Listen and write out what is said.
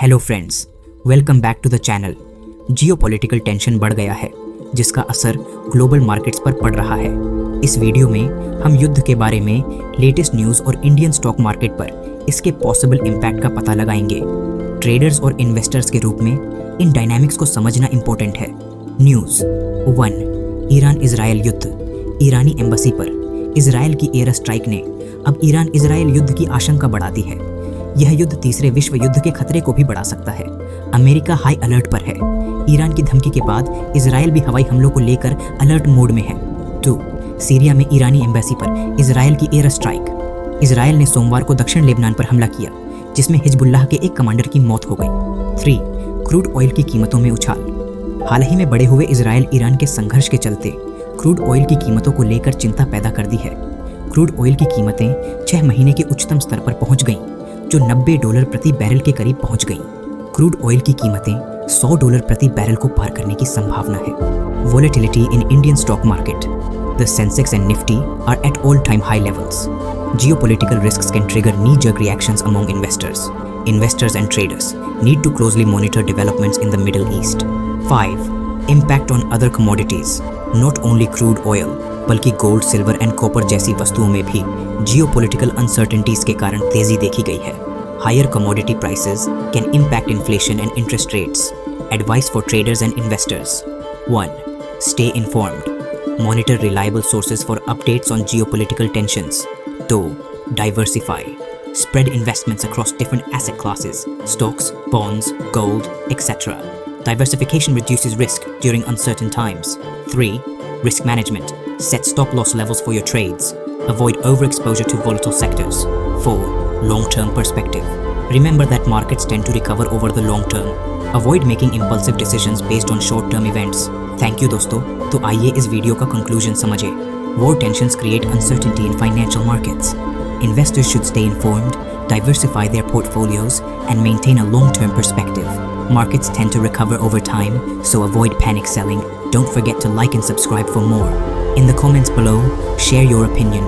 Hello friends, welcome back to the channel. Geopolitical tension बढ़ गया है जिसका असर ग्लोबल मार्केट्स पर पड़ रहा है। इस वीडियो में हम युद्ध के बारे में लेटेस्ट न्यूज़ और इंडियन स्टॉक मार्केट पर इसके पॉसिबल इम्पैक्ट का पता लगाएंगे। ट्रेडर्स और इन्वेस्टर्स के रूप में इन डायनामिक्स को समझना इम्पोर्टेंट है। न्यूज़ 1, ईरान इजराइल युद्ध। ईरानी एम्बेसी पर इजराइल की एयर स्ट्राइक ने अब ईरान इजराइल युद्ध की आशंका बढ़ा दी है। यह युद्ध तीसरे विश्व युद्ध के खतरे को भी बढ़ा सकता है। अमेरिका हाई अलर्ट पर है। ईरान की धमकी के बाद इजराइल भी हवाई हमलों को लेकर अलर्ट मोड में है। 2, सीरिया में ईरानी एम्बेसी पर इजराइल की एयर स्ट्राइक। इजराइल ने सोमवार को दक्षिण लेबनान पर हमला किया जिसमें हिजबुल्लाह के एक कमांडर की मौत हो गई। 3, क्रूड ऑयल की कीमतों में उछाल। हाल ही में बढ़े हुए इजराइल ईरान के संघर्ष के चलते क्रूड ऑयल की कीमतों को लेकर चिंता पैदा कर दी है। क्रूड ऑयल की कीमतें 6 महीने के उच्चतम स्तर पर पहुंच गईं, जो $90 प्रति बैरल के करीब पहुंच गईं। क्रूड ऑयल की कीमतें $100 प्रति बैरल को पार करने की संभावना है। Volatility in Indian stock market. The Sensex and Nifty are at all time high levels. Geopolitical risks can trigger knee-jerk reactions among investors. Investors and traders need to closely monitor developments in the Middle East. 5, impact on other commodities. Not only crude oil, बल्कि gold, silver and copper जैसी वस्तुओं में भी geopolitical uncertainties के कारण तेजी देखी गई है। Higher commodity prices can impact inflation and interest rates. Advice for traders and investors. 1, stay informed. Monitor reliable sources for updates on geopolitical tensions. 2, diversify. Spread investments across different asset classes, stocks, bonds, gold, etc. Diversification reduces risk during uncertain times. 3, risk management. Set stop loss levels for your trades. Avoid overexposure to volatile sectors. 4, long-term perspective. Remember that markets tend to recover over the long term. Avoid making impulsive decisions based on short-term events. Thank you दोस्तों। तो आइए इस video का conclusion समझें। War tensions create uncertainty in financial markets. Investors should stay informed, diversify their portfolios, and maintain a long-term perspective. Markets tend to recover over time, so avoid panic selling. Don't forget to like and subscribe for more. In the comments below, share your opinion.